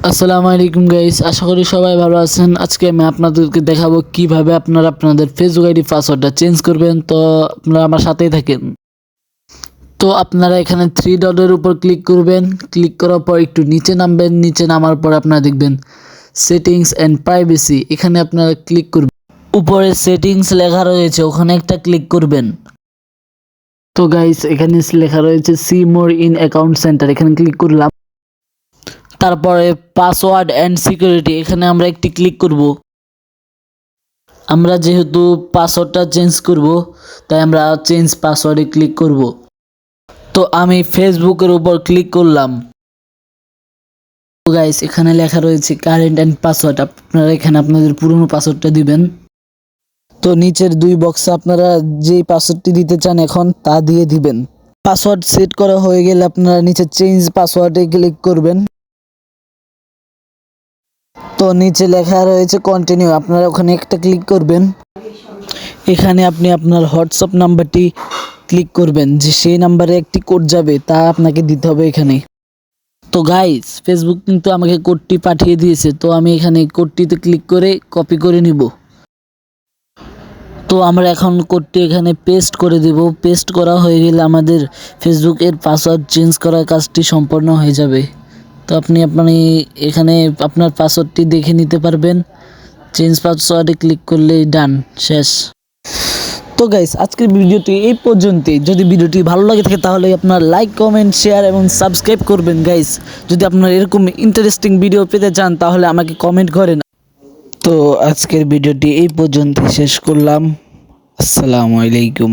আসসালামু আলাইকুম গাইস, আশা করি সবাই ভালো আছেন। আজকে আমি আপনাদেরকে দেখাবো কিভাবে আপনারা আপনাদের ফেসবুক আইডি পাসওয়ার্ডটা চেঞ্জ করবেন। তো আপনারা আমার সাথেই থাকেন। তো আপনারা এখানে থ্রি ডটের উপর ক্লিক করবেন। ক্লিক করার পর একটু নিচে নামবেন। নিচে নামার পর আপনারা দেখবেন সেটিংস অ্যান্ড প্রাইভেসি, এখানে আপনারা ক্লিক করবেন। উপরে সেটিংস লেখা রয়েছে, ওখানে একটা ক্লিক করবেন। তো গাইস, এখানে লেখা রয়েছে see more in account centre, এখানে ক্লিক করলাম। তারপরে পাসওয়ার্ড অ্যান্ড সিকিউরিটি, এখানে আমরা একটি ক্লিক করব। আমরা যেহেতু পাসওয়ার্ডটা চেঞ্জ করব, তাই আমরা চেঞ্জ পাসওয়ার্ডে ক্লিক করব। তো আমি ফেসবুকের উপর ক্লিক করলাম। তো গাইস, এখানে লেখা রয়েছে কারেন্ট অ্যান্ড পাসওয়ার্ড, আপনারা এখানে আপনাদের পুরনো পাসওয়ার্ডটা দিবেন। তো নিচের দুই বক্সে আপনারা যেই পাসওয়ার্ডটি দিতে চান এখন তা দিয়ে দিবেন। পাসওয়ার্ড সেট করা হয়ে গেলে আপনারা নিচে চেঞ্জ পাসওয়ার্ডে ক্লিক করবেন। তো নিচে লেখা রয়েছে কন্টিনিউ, আপনারা ওখানে একটা ক্লিক করবেন। এখানে আপনি আপনার হোয়াটসঅ্যাপ নাম্বারটি ক্লিক করবেন, যে সেই নাম্বারে একটি কোড যাবে তা আপনাকে দিতে হবে এখানে। তো গাইস, ফেসবুক কিন্তু আমাকে কোডটি পাঠিয়ে দিয়েছে, তো আমি এখানে কোডটিতে ক্লিক করে কপি করে নিব। তো আমরা এখন কোডটি এখানে পেস্ট করে দেব। পেস্ট করা হয়ে গেলে আমাদের ফেসবুকের পাসওয়ার্ড চেঞ্জ করার কাজটি সম্পন্ন হয়ে যাবে। তো আপনি এখানে আপনার পাসওয়ার্ডটি দেখে নিতে পারবেন। চেঞ্জ পাসওয়ার্ডে ক্লিক করলেই ডান, শেষ। তো গাইস, আজকের ভিডিওটি এই পর্যন্তই। যদি ভিডিওটি ভালো লাগে থাকে তাহলে আপনার লাইক, কমেন্ট, শেয়ার এবং সাবস্ক্রাইব করবেন গাইস। যদি আপনার এরকম ইন্টারেস্টিং ভিডিও পেতে চান তাহলে আমাকে কমেন্ট করেন। তো আজকের ভিডিওটি এই পর্যন্ত শেষ করলাম। আসসালামু আলাইকুম।